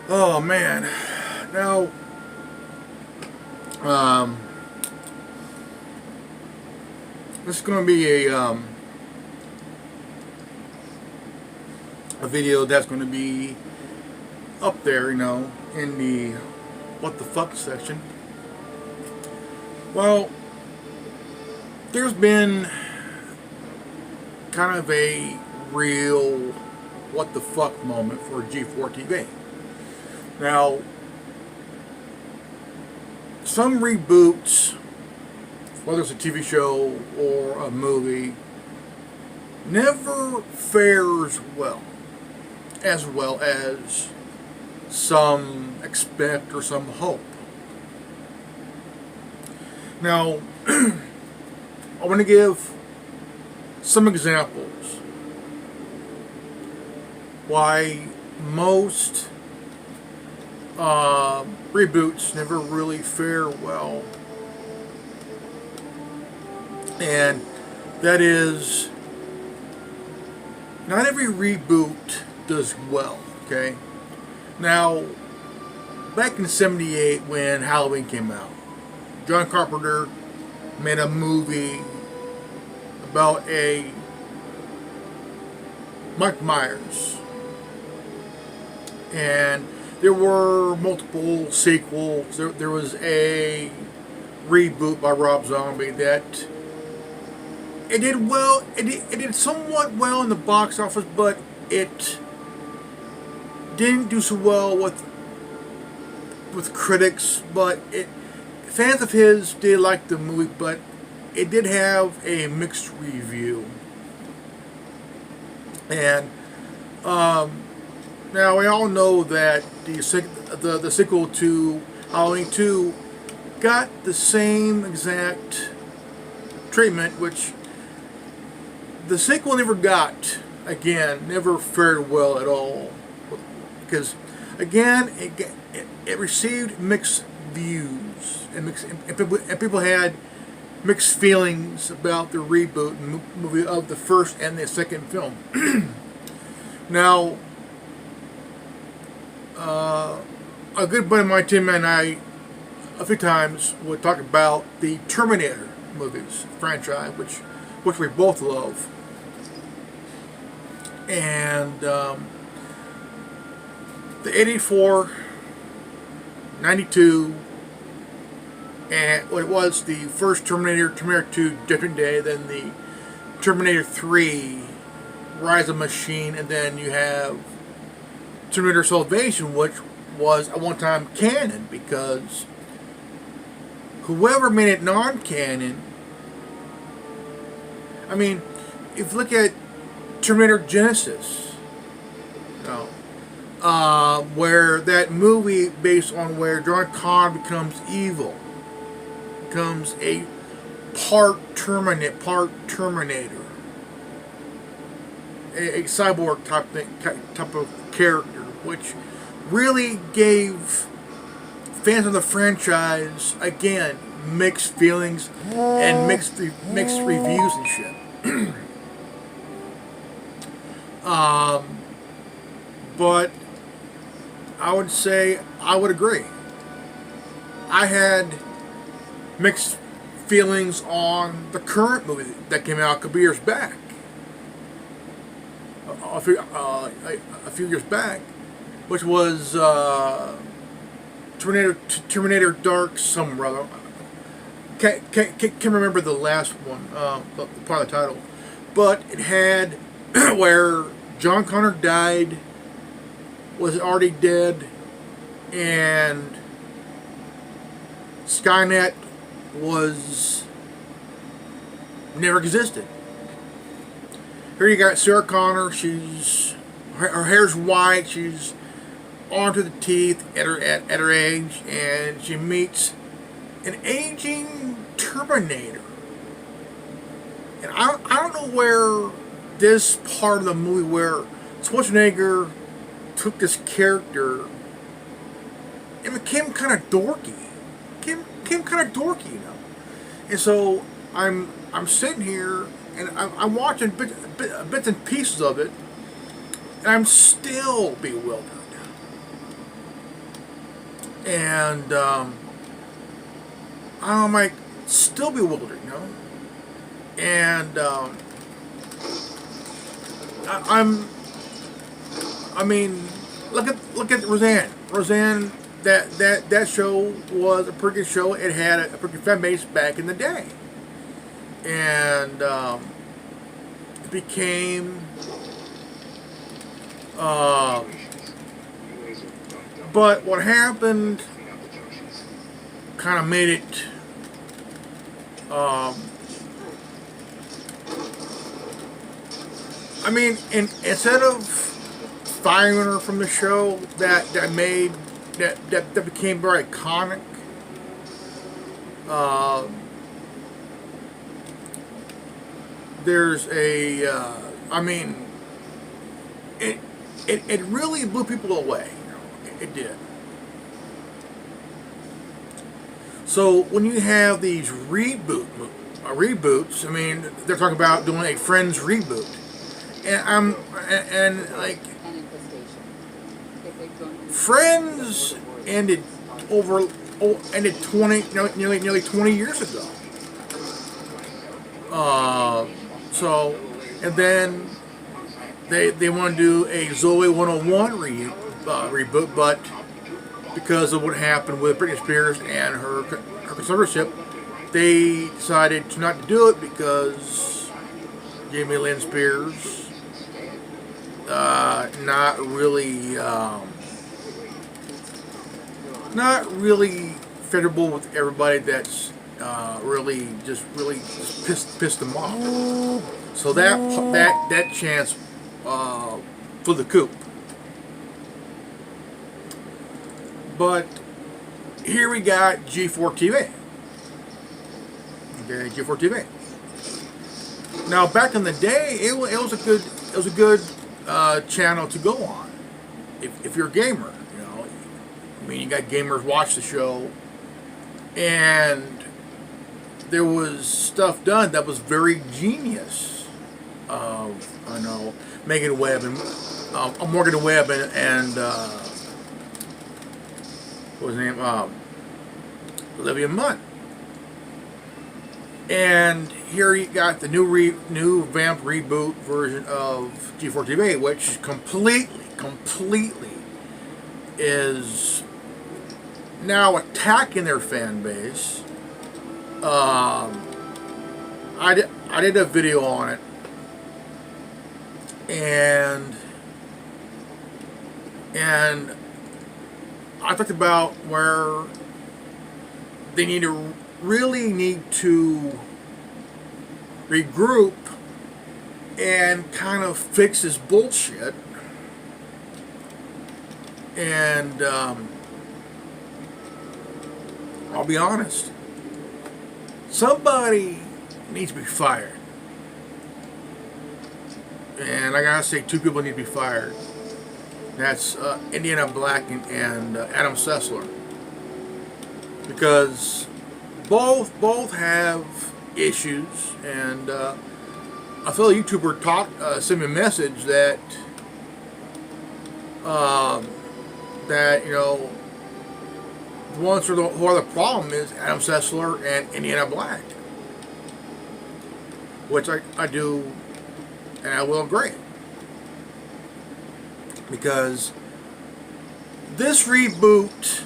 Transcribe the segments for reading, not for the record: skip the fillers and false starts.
Oh man. Now, um, this is going to be a video that's going to be up there, in the what the fuck section. Well, there's been kind of a real what the fuck moment for G4 TV. Now, some reboots, whether it's a TV show or a movie, never fares well as some expect or some hope. Now, I want to give some examples why most reboots never really fare well. And that is, not every reboot does well, okay? Now, back in '78 when Halloween came out, John Carpenter made a movie about a Mike Myers. And there were multiple sequels. There was a reboot by Rob Zombie that it did well. It did somewhat well in the box office, but it didn't do so well with critics. But fans of his did like the movie, but it did have a mixed review. And now we all know that the sequel to Halloween 2 got the same exact treatment, which the sequel never got. Again, never fared well at all, because again it received mixed views and people had mixed feelings about the reboot movie of the first and the second film. Now, a good buddy of mine, Tim, and I, a few times would talk about the Terminator movies franchise, which we both love. And the 84, 92, and what it was, the first Terminator 2, Judgment Day, then the Terminator 3, Rise of Machine, and then you have Terminator Salvation, which was at one time canon, because whoever made it non-canon, I mean, if you look at Terminator Genesis, where that movie based on where John Connor becomes evil, becomes a part Terminator, a cyborg type of character, which really gave fans of the franchise, again, mixed feelings and mixed reviews and shit. But I would say I would agree. I had mixed feelings on the current movie that came out a couple years back. A few years back, which was Terminator Dark something rather. Can't remember the last one, the part of the title, but it had where John Connor died, was already dead, and Skynet was never existed. Here you got Sarah Connor. Her hair's white. She's armed to the teeth at her age, and she meets an aging Terminator. And I don't know where this part of the movie where Schwarzenegger took this character and became kind of dorky. Became kind of dorky, And so I'm sitting here and I'm watching bits and pieces of it, and I'm still bewildered. And I'm like, still bewildered, you know. And I mean, look at Roseanne. Roseanne, that show was a pretty good show. It had a pretty good fan base back in the day, and it became. But what happened kind of made it. I mean, instead of firing her from the show, that became very iconic. There's a, I mean, it really blew people away. You know, it did. So when you have these reboots, I mean, they're talking about doing a Friends reboot, and like Friends ended ended 20 nearly 20 years ago. So and then they want to do a Zoe 101 reboot, but because of what happened with Britney Spears and her conservatorship, they decided to not do it because Jamie Lynn Spears not really favorable with everybody. That's really just pissed them off. So that chance for the coup. But here we got G4 TV. Okay, G4 TV. Now back in the day, it was a good channel to go on if you're a gamer. You know, I mean, you got gamers watch the show, and there was stuff done that was very genius. I know Megan Webb and Morgan Webb and what was her name? Olivia Munn. And here you got the new vamp reboot version of G4 TV, which completely is now attacking their fan base. I did a video on it, and I talked about where they really need to regroup and kind of fix this bullshit. And I'll be honest, somebody needs to be fired. And I gotta say, two people need to be fired. That's Indiana Black and Adam Sessler, because both have issues. And a fellow YouTuber sent me a message that you know, the ones who are the problem is Adam Sessler and Indiana Black, which I do, and I will agree. Because this reboot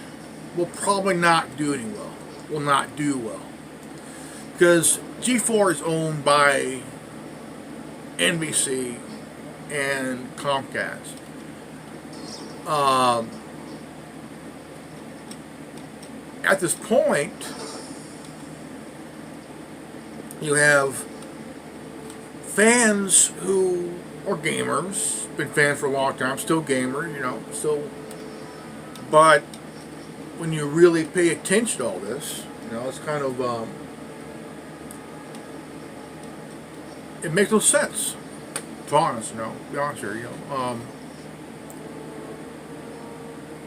will probably not do any well. Will not do well. Because G4 is owned by NBC and Comcast. At this point, you have fans who are gamers, been fans for a long time, still gamer, you know, still. But when you really pay attention to all this, you know, it's kind of it makes no sense. To be honest, you know, be honest here, you know.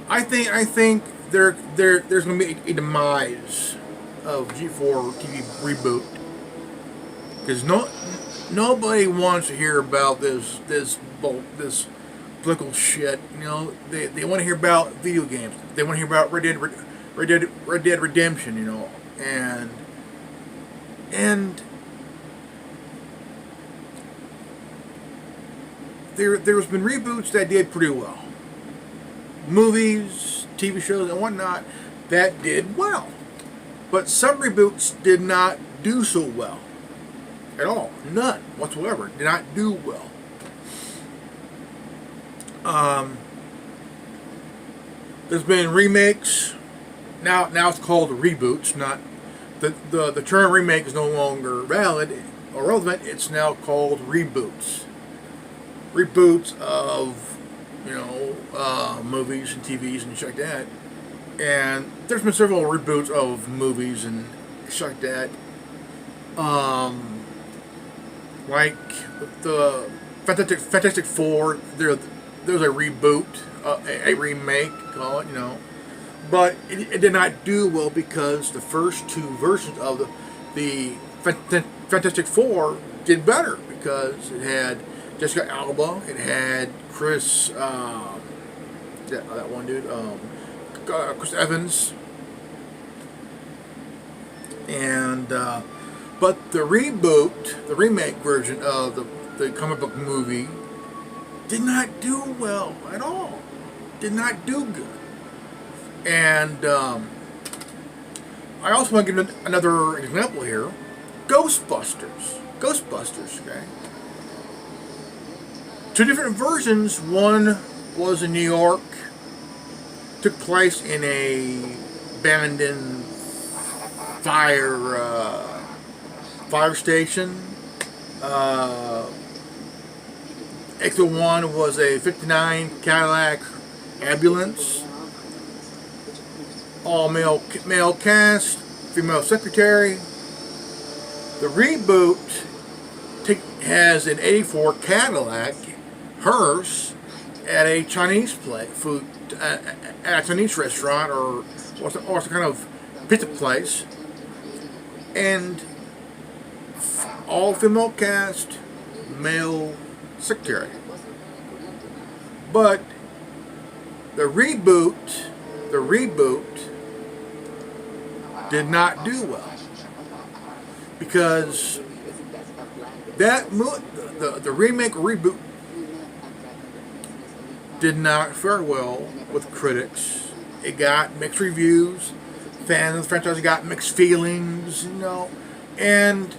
I think there's going to be a demise of G4 TV reboot, because nobody wants to hear about this political shit. You know, they want to hear about video games. They want to hear about Red Dead Redemption. You know, and there's been reboots that did pretty well. Movies, TV shows, and whatnot that did well. But some reboots did not do so well. At all. None whatsoever. Did not do well. There's been remakes. Now it's called reboots. Not the term remake is no longer valid or relevant. It's now called reboots. Reboots of, you know, movies and TVs and shit like that. And there's been several reboots of movies and shit like that. Like the Fantastic Four, there's a reboot, a remake, call it, you know. But it did not do well because the first two versions of the Fantastic Four did better because it had Jessica Alba, it had Chris, that one dude, Chris Evans, and but the remake version of the comic book movie did not do well at all. Did not do good. And I also want to give another example here. Ghostbusters, okay? Two different versions. One was in New York, took place in a abandoned fire station. Extra one was a '59 Cadillac ambulance. All male cast, female secretary. The reboot has an '84 Cadillac hearse at a Chinese at a Chinese restaurant or some kind of pizza place, and all female cast, male secretary. But the reboot did not do well because the remake or reboot did not fare well with critics. It got mixed reviews. Fans of the franchise got mixed feelings, you know, and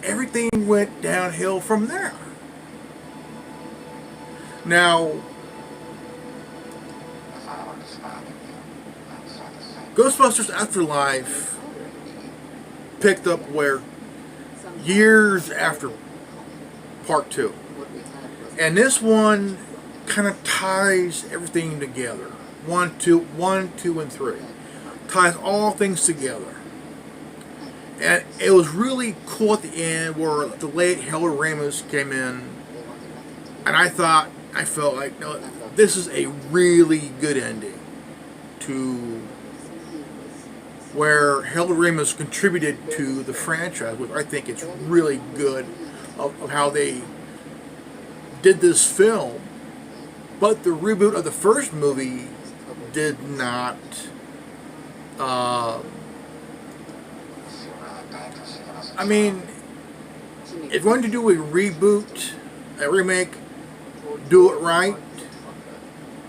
everything went downhill from there. Now, Ghostbusters Afterlife picked up where years after part 2. And this one kind of ties everything together. 1, 2, and 3. Ties all things together. And it was really cool at the end where the late Harold Ramis came in. And I felt like, no, this is a really good ending to where Harold Ramis contributed to the franchise, which I think it's really good of how they did this film. But the reboot of the first movie did not I mean, if you're going to do a reboot, a remake, do it right,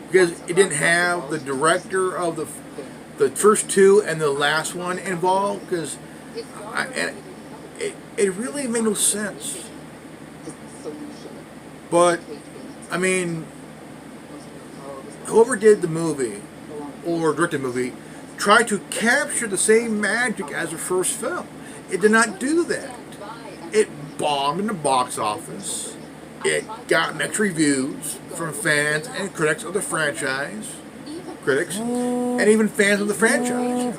because it didn't have the director of the first two and the last one involved, because it really made no sense. But I mean, whoever did the movie or directed the movie tried to capture the same magic as the first film. It did not do that. It bombed in the box office. It got mixed reviews from fans and critics of the franchise. Critics and even fans of the franchise.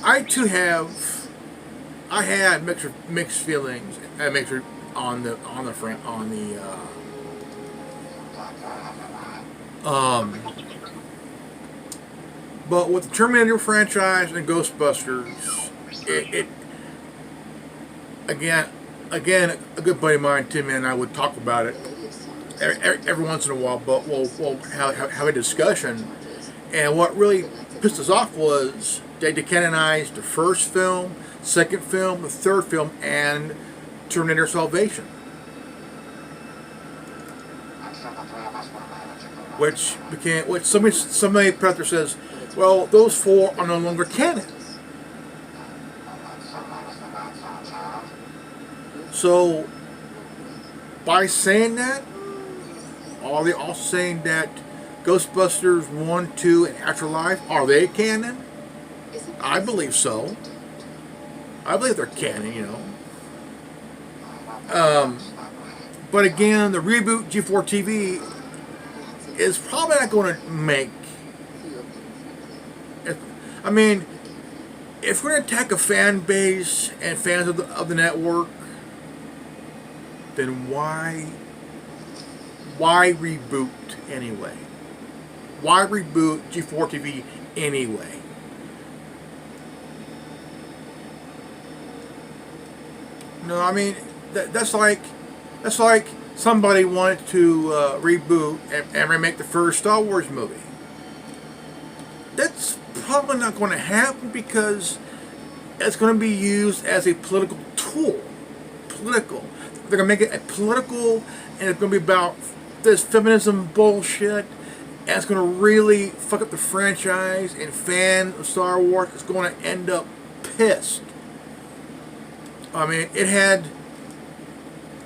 I too had mixed feelings and mixed But with the Terminator franchise and Ghostbusters, it again, a good buddy of mine, Tim, and I would talk about it every once in a while. But we'll have a discussion. And what really pissed us off was they canonized the first film, second film, the third film, and Terminator Salvation, which somebody predator says, well, those four are no longer canon. So by saying that, are they also saying that Ghostbusters 1, 2, and Afterlife, are they canon? I believe so. I believe they're canon, you know. But again, the reboot G4 TV is probably not going to make... I mean, if we're going to attack a fan base and fans of the network, then why reboot anyway? Why reboot G4 TV anyway? No, I mean that's like somebody wanted to reboot and remake the first Star Wars movie. That's probably not going to happen because it's going to be used as a political tool. Political. They're going to make it a political, and it's going to be about this feminism bullshit, and it's going to really fuck up the franchise, and fans of Star Wars is going to end up pissed. I mean, it had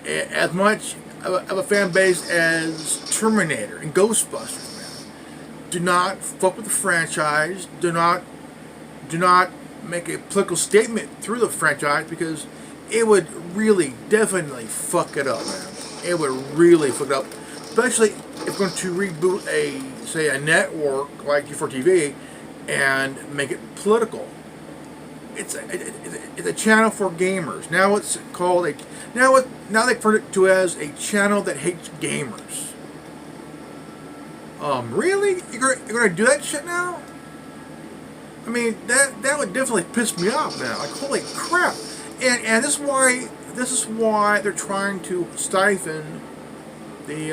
as much of a fan base as Terminator and Ghostbusters. Do not fuck with the franchise. Do not make a political statement through the franchise, because it would really, definitely fuck it up, man. It would really fuck it up. Especially if you're going to reboot a network like G4 TV and make it political. It's a channel for gamers. Now it's called now they refer to it as a channel that hates gamers. Really? You're gonna do that shit now? I mean, that would definitely piss me off now. Like, holy crap! And this is why they're trying to stifle the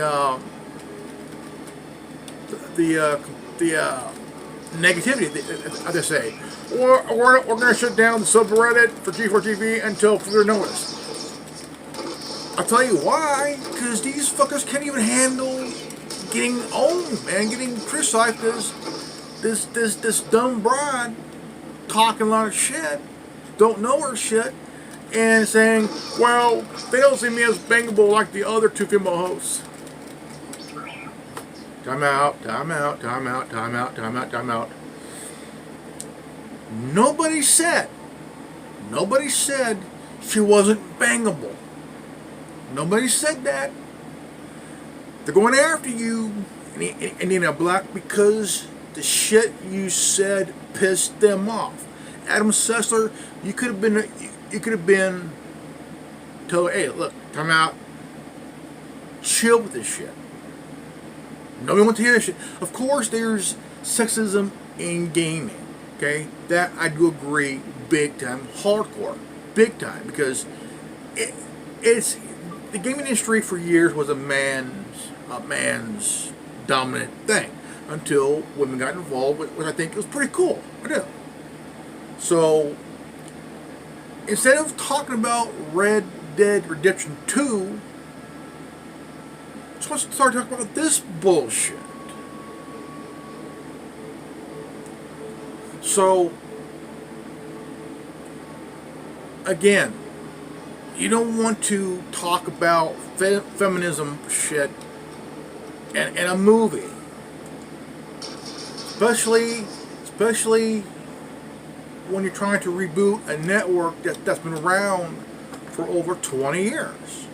negativity, as they say. Or we're going to shut down the subreddit for G4 TV until further notice. I'll tell you why. Because these fuckers can't even handle getting owned, man, getting criticized as this dumb broad talking a lot of shit, don't know her shit, and saying, well, they don't see me as bangable like the other two female hosts. Time out. Nobody said she wasn't bangable. Nobody said that. They're going after you, Nina Black, because the shit you said pissed them off. Adam Sessler, you could have been told, hey, look, time out. Chill with this shit. Nobody wants to hear this shit. Of course, there's sexism in gaming. Okay, that I do agree, big time, hardcore, big time, because it's the gaming industry for years was a man's dominant thing until women got involved, which I think was pretty cool. I do. So instead of talking about Red Dead Redemption 2, let's start talking about this bullshit. So, again, you don't want to talk about feminism shit in a movie. Especially when you're trying to reboot a network that's been around for over 20 years.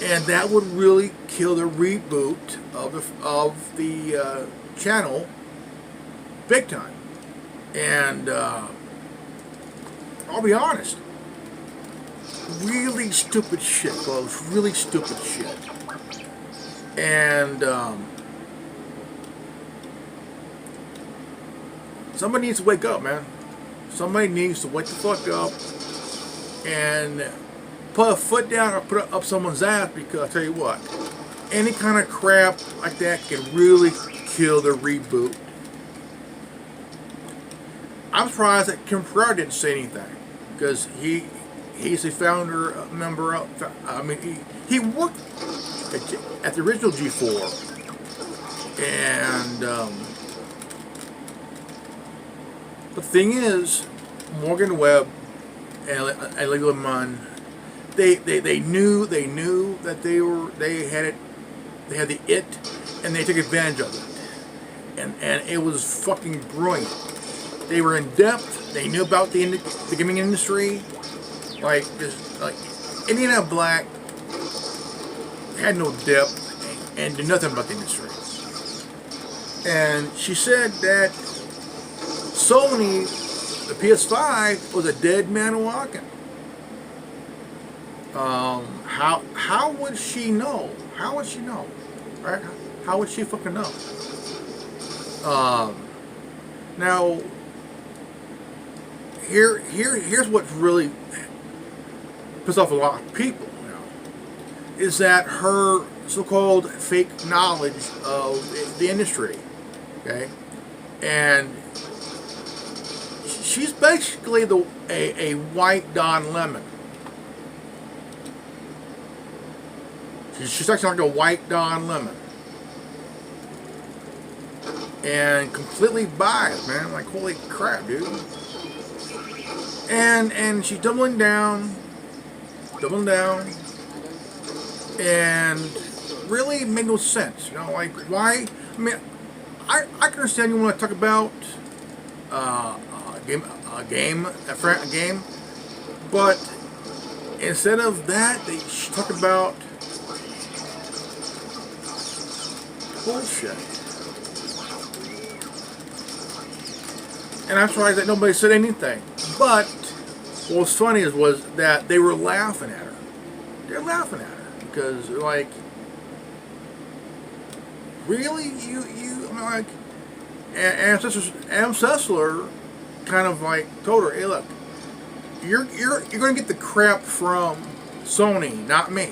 And that would really kill the reboot of the channel big time. And I'll be honest, really stupid shit, folks. Really stupid shit. And somebody needs to wake up, man. Somebody needs to wake the fuck up and put a foot down or put up someone's ass, because I tell you what, any kind of crap like that can really kill the reboot. I'm surprised that Kim Ferrara didn't say anything, because he's a founder member of, I mean, he worked at the original G4, and but the thing is, Morgan Webb and Legal Munn, they knew that they had the it, and they took advantage of it, and it was fucking brilliant. They were in depth. They knew about the gaming industry, like Indiana Black had no depth and did nothing about the industry. And she said that Sony, the PS5, was a dead man walking. How would she know? How would she know? Right? How would she fucking know? Now, here's what's really pissed off a lot of people now, is that her so-called fake knowledge of the industry, okay, and she's basically a white Don Lemon. She's acting like a white Don Lemon, and completely biased, man. Like, holy crap, dude. And she's doubling down, and really made no sense. You know, like, why? I mean, I can understand you want to talk about a game, but instead of that, they talk about bullshit. And I'm surprised that nobody said anything. But what was funny was that they were laughing at her. They're laughing at her because they're like, really, you I mean, like, and Adam Sessler kind of like told her, hey, look, you're going to get the crap from Sony, not me.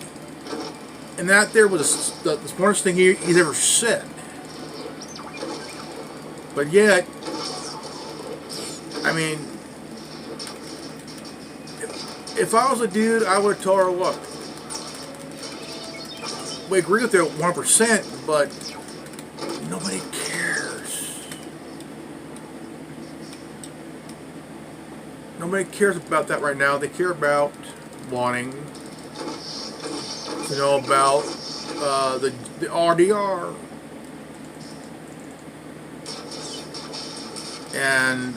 And that there was the smartest thing he's ever said. But yet, I mean, if I was a dude, I would have told her, look, we agree with her 1%, but nobody cares. Nobody cares about that right now. They care about wanting to know about the RDR. And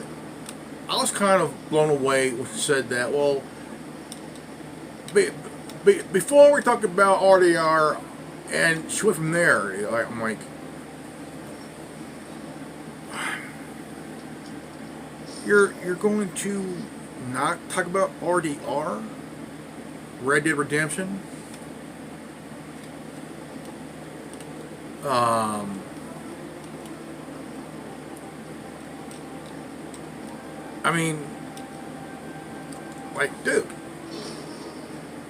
I was kind of blown away when she said that. Well, before we talk about RDR, and she went from there. I'm like, you're going to not talk about RDR, Red Dead Redemption. I mean, like, dude.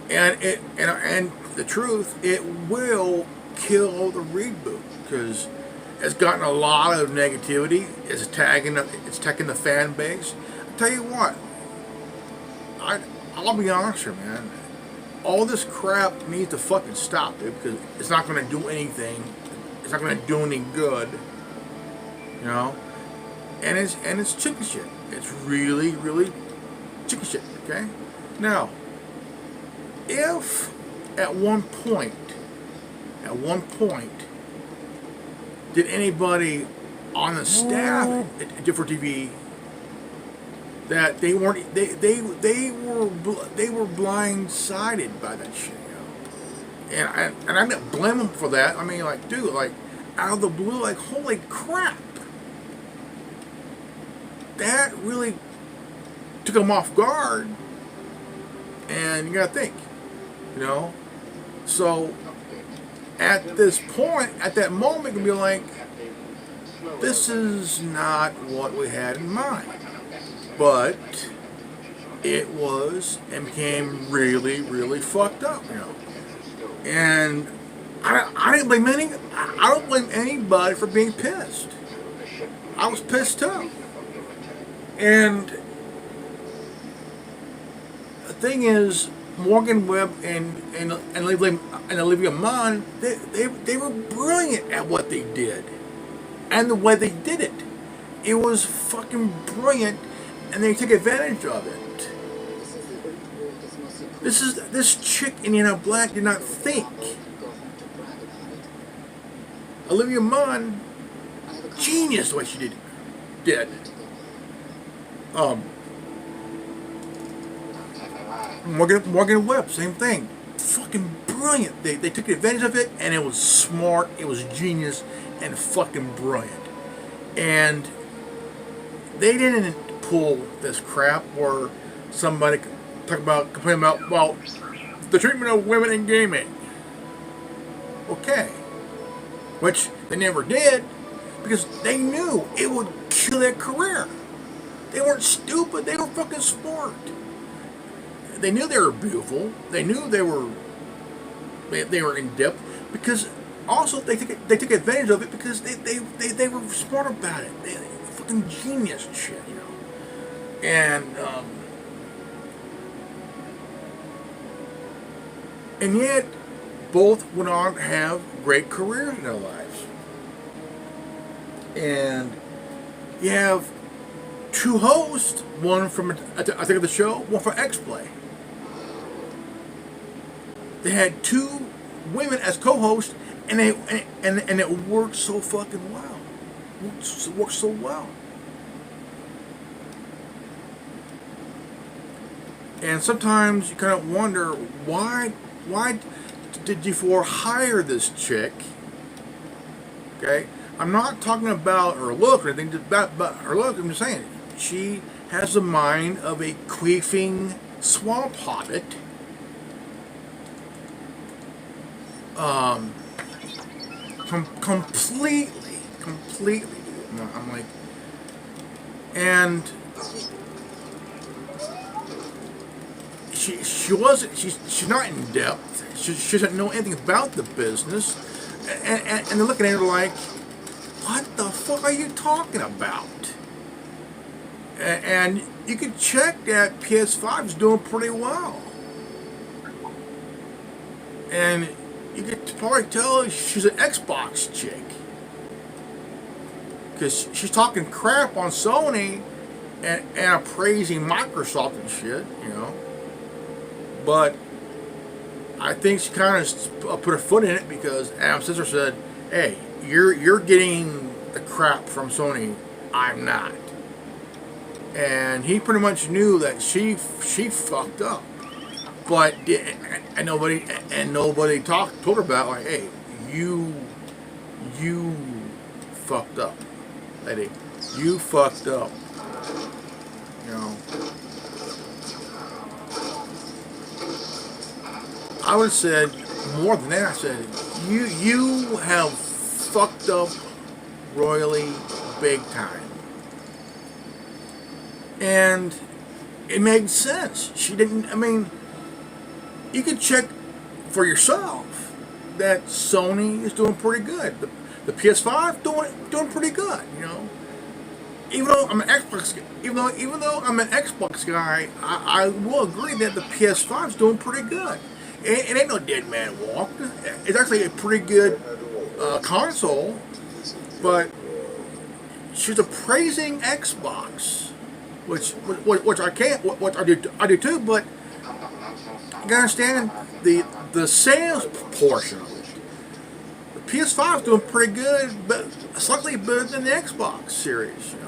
And the truth, it will kill the reboot, because it's gotten a lot of negativity. It's attacking the fan base. I tell you what, I'll be honest here, man. All this crap needs to fucking stop, dude, because it's not going to do anything. It's not going to do any good, you know. And it's chicken shit. It's really, really chicken shit. Okay. Now, if at one point, did anybody on the staff at Different TV that they were blindsided by that shit, you know? And I didn't blame them for that. I mean, like, dude, like, out of the blue, like, holy crap, that really took them off guard. And you gotta think, you know. So at this point, at that moment, you can be like, this is not what we had in mind. But it was and became really, really fucked up, you know. And I didn't blame I don't blame anybody for being pissed. I was pissed too. And the thing is, Morgan Webb and Olivia Munn, they were brilliant at what they did, and the way they did it. It was fucking brilliant, and they took advantage of it. This chick in Black did not think. Olivia Munn, genius the way she did. Morgan Webb, same thing. Fucking brilliant. They took advantage of it, and it was smart, it was genius, and fucking brilliant. And they didn't pull this crap where somebody complain about, well, the treatment of women in gaming. Okay. Which they never did, because they knew it would kill their career. They weren't stupid, they were fucking smart. They knew they were beautiful. They knew they were in depth, because also they took advantage of it because they were smart about it. They fucking genius and shit, you know. And yet both went on to have great careers in their lives. And you have two hosts, one from I think of the show, one from X-Play. They had two women as co-hosts, and it worked so fucking well. It worked so well. And sometimes you kind of wonder why did G4 hire this chick? Okay, I'm not talking about her look or anything about her look. I'm just saying she has the mind of a queefing swamp hobbit. Completely. I'm like, and she's not in depth. She doesn't know anything about the business, and they're looking at her like, what the fuck are you talking about? And you can check that PS5 is doing pretty well, and you could probably tell she's an Xbox chick, because she's talking crap on Sony and praising Microsoft and shit, you know. But I think she kind of put her foot in it, because Adam's sister said, "Hey, you're getting the crap from Sony. I'm not." And he pretty much knew that she fucked up. But and nobody told her about, like, hey, you fucked up, lady. You fucked up. You know. I would have said more than that. I said you have fucked up royally big time. And it made sense. She didn't. I mean, you can check for yourself that Sony is doing pretty good. The PS5 doing pretty good, you know. Even though I'm an Xbox guy, I will agree that the PS5 is doing pretty good. It ain't no dead man walk. It's actually a pretty good console, but she's appraising Xbox, which I can't, which I do too, but you gotta understand the sales portion of it. The PS5 is doing pretty good, but slightly better than the Xbox series, you know.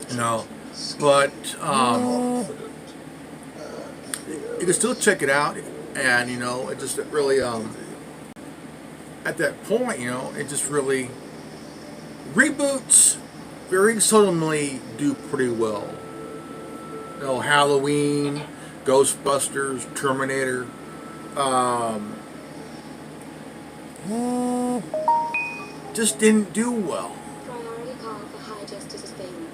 You know, but you can still check it out, and you know, it just really at that point, you know, it just really reboots very seldomly do pretty well. You know, Halloween, Ghostbusters, Terminator, Um, just didn't do well. Priority call for High Justice's family.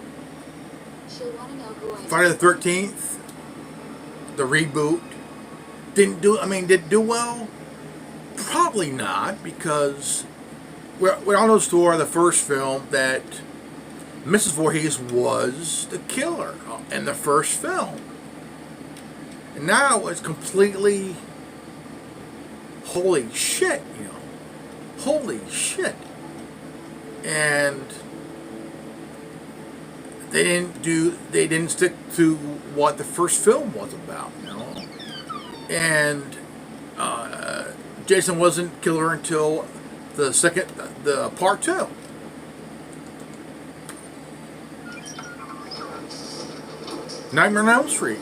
She'll want to know who I am. Friday the 13th, the reboot, didn't do. I mean, did it do well? Probably not, because we all know the story of the first film that Mrs. Voorhees was the killer in the first film. And now it's completely, holy shit, holy shit. And they didn't stick to what the first film was about, And Jason wasn't killer until the part 2. Nightmare on Elm Street,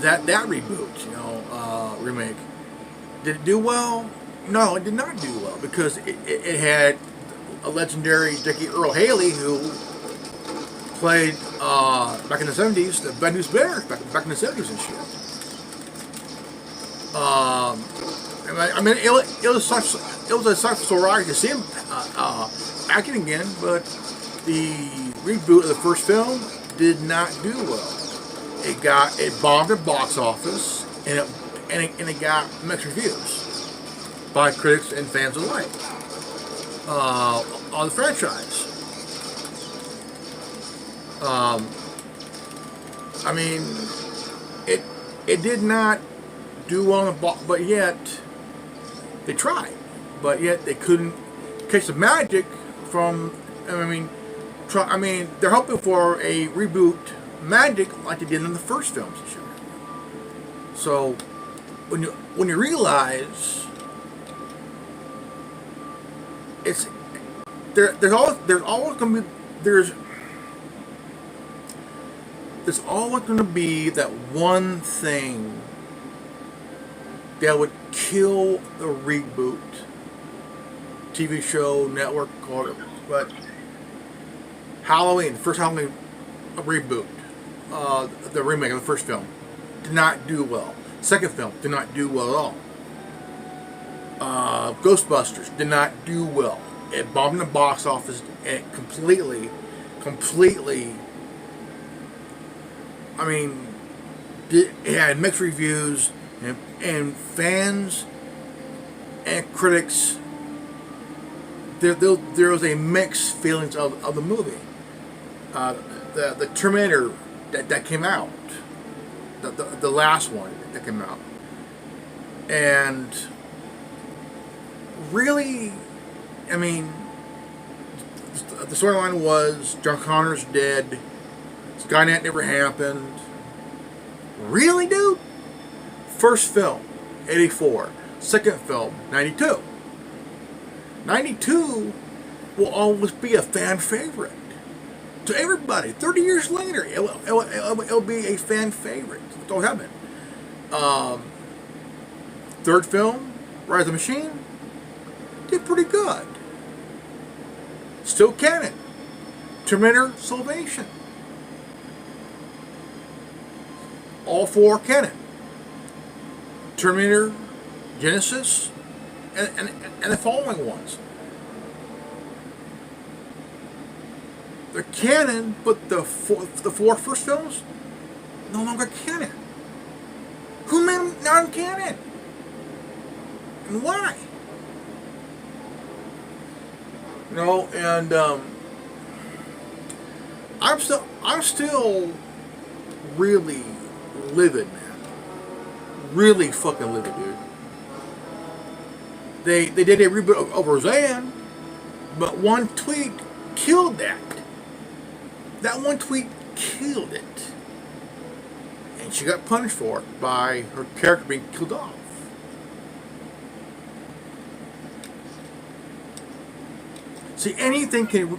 that reboot, remake. Did it do well? No, it did not do well, because it had a legendary Jackie Earl Haley, who played back in the 70s the Bad News Bears back in the 70s and shit. I mean, it was such a ride to see him acting again, but the reboot of the first film did not do well. It bombed at box office, and it got mixed reviews by critics and fans alike on the franchise. I mean, it did not do well in the box, but yet they tried, but yet they couldn't catch the magic from. I mean, they're hoping for a reboot magic like they did in the first films and shit. So when you realize it's there's always going to be there's always going to be that one thing that would kill the reboot TV show, network, whatever. But Halloween, first Halloween reboot, the remake of the first film, did not do well. Second film did not do well at all. Ghostbusters did not do well. It bombed in the box office, and it completely, I mean, it had mixed reviews, and fans and critics, there was a mixed feelings of the movie. The Terminator that came out, the last one that came out, and really, I mean, the storyline was John Connor's dead, Skynet never happened. Really, dude? First film, 84. Second film, 92. 92 will always be a fan favorite to everybody. 30 years later, it'll be a fan favorite. Don't have it. Third film, Rise of the Machine, did pretty good. Still canon. Terminator Salvation. All 4 canon. Terminator Genesis and the following ones. They're canon, but the 4 first films no longer canon. Who made them non-canon? And why? And I'm still really livid, man. Really fucking livid, dude. They did a reboot of Roseanne, but one tweet killed that. That one tweet killed it. And she got punished for it by her character being killed off. See, anything can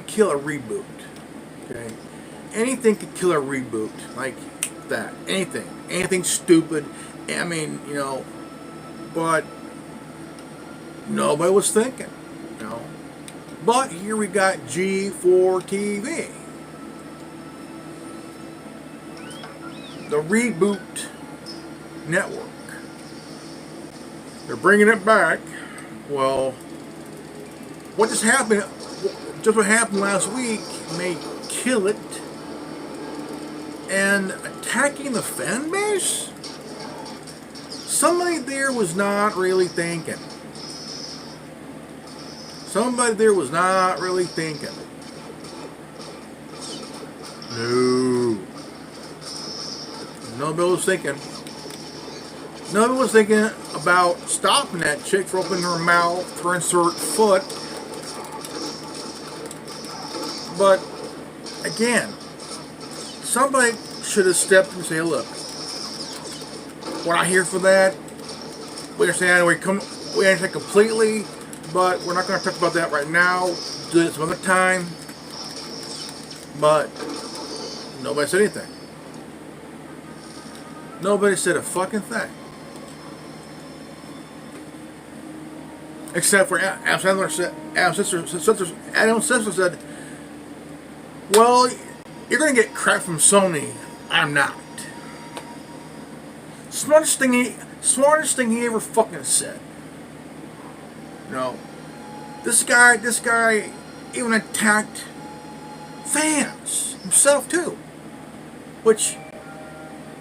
kill a reboot. Okay? Anything can kill a reboot like that. Anything stupid. I mean, but nobody was thinking, But here we got G4TV, the reboot network, They're bringing it back. Well, what just happened? Just what happened last week may kill it. And attacking the fan base? Somebody there was not really thinking. Somebody there was not really thinking. No. Nobody was thinking. Nobody was thinking about stopping that chick from opening her mouth to insert foot. But, again, somebody should have stepped in and said, look, we're not here for that. We understand we understand completely, but we're not going to talk about that right now. Do it some other time. But nobody said anything. Nobody said a fucking thing. Except for Adam Sessler said, well, you're going to get crap from Sony. I'm not. Smartest thing he ever fucking said. You know, this guy even attacked fans himself too, which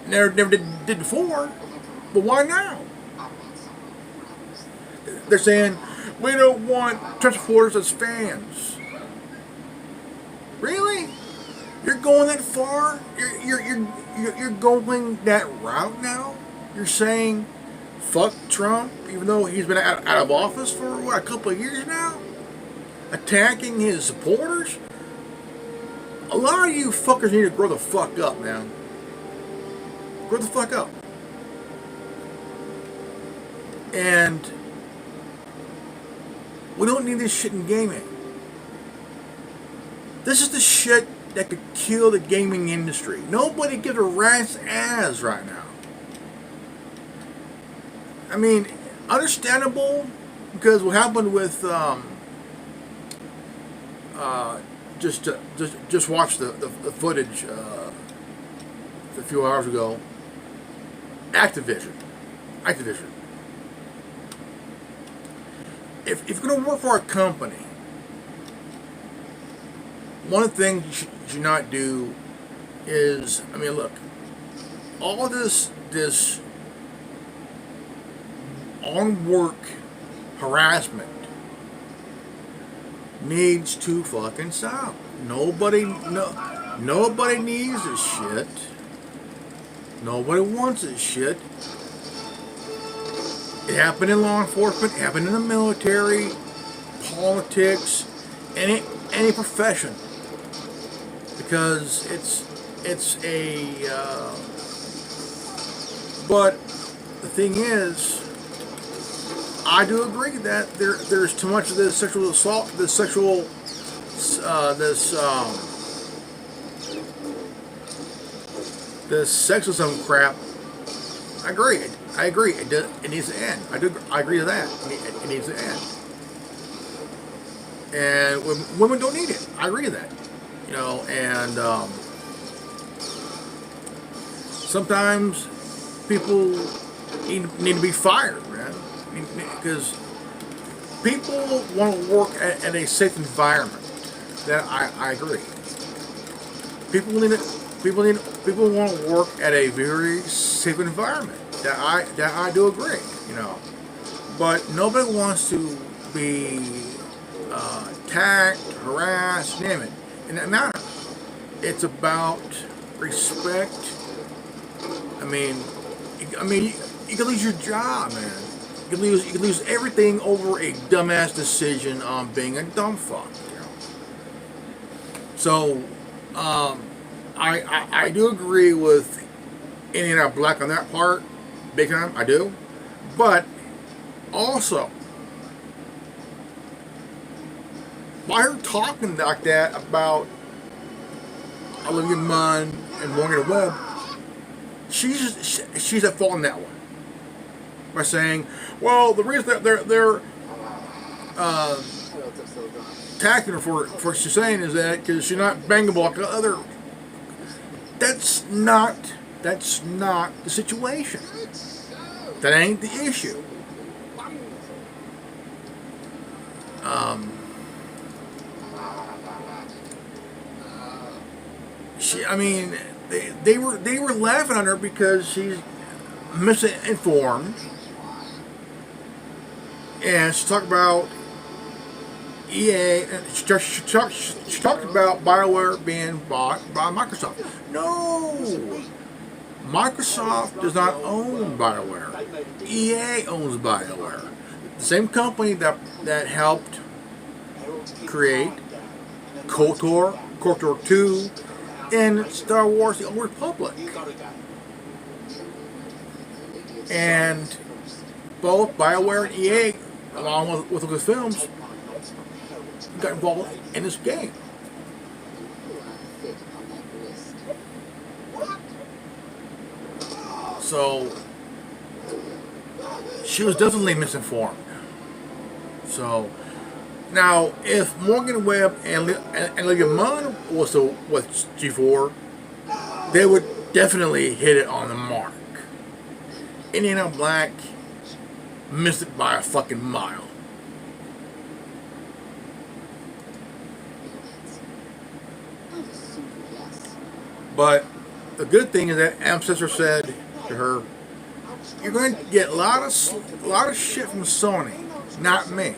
never did before. But why now? They're saying we don't want transporters as fans. Really? You're going that far? You're going that route now? You're saying fuck Trump, even though he's been out of office for what, a couple of years now? Attacking his supporters? A lot of you fuckers need to grow the fuck up, man. Grow the fuck up. And we don't need this shit in gaming. This is the shit that could kill the gaming industry. Nobody gives a rat's ass right now. I mean, understandable, because what happened with just watched the footage a few hours ago. Activision. If you're going to work for a company, one of the things you should not do is, I mean, look, all this on-work harassment needs to fucking stop. Nobody needs this shit. Nobody wants this shit. It happened in law enforcement, it happened in the military, politics, any profession. Because it's a but the thing is, I do agree that there's too much of this sexual assault, this sexism crap. I agree. It needs to end. I agree with that. It needs to end. And women don't need it. I agree with that. You know, and sometimes people need to be fired, man. Because people want to work at a safe environment. That I agree. People want to work at a very safe environment. That I do agree. You know, but nobody wants to be attacked, harassed, name it. In that matter, it's about respect. I mean, you can lose your job, man. You can lose everything over a dumbass decision on being a dumb fuck. You know? So, I do agree with Indiana Black on that part, big time. I do, but also, by her talking like that about Olivia Munn and Morgan Webb, she's at fault in that one. By saying, well, the reason that they're attacking her for what she's saying is that because she's not bangable like the other. That's not the situation. That ain't the issue. Um, I mean, they were laughing on her because she's misinformed, and she talked about EA. She talked about BioWare being bought by Microsoft. No, Microsoft does not own BioWare. EA owns BioWare. The same company that helped create KOTOR 2, and Star Wars: The Old Republic. And both BioWare and EA, along with Lucasfilms, got involved in this game. So she was definitely misinformed. So now, if Morgan Webb and Olivia Munn was G4, they would definitely hit it on the mark. Indiana Black missed it by a fucking mile. But the good thing is that Ancestor said to her, "You're going to get a lot of shit from Sony, not me."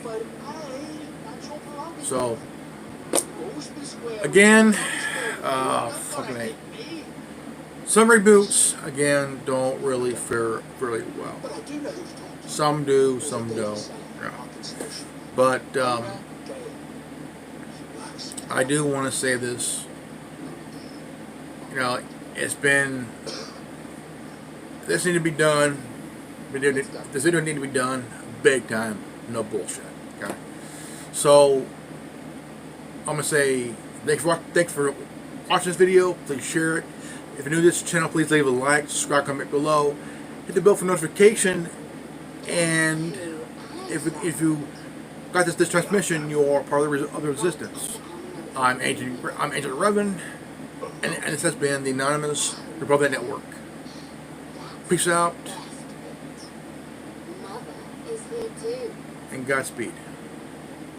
So again, fucking hate. Some reboots again don't really fare really well. Some do, some don't. Yeah. But I do want to say this. You know, this need to be done. This video need to be done big time. No bullshit. Okay. So I'm gonna say thanks for watching this video. Please share it. If you're new to this channel, please leave a like, subscribe, comment below, hit the bell for notification, and if you got this transmission, you are part of the resistance. I'm Agent Revan, and this has been the Anonymous Republic Network. Peace out, and Godspeed.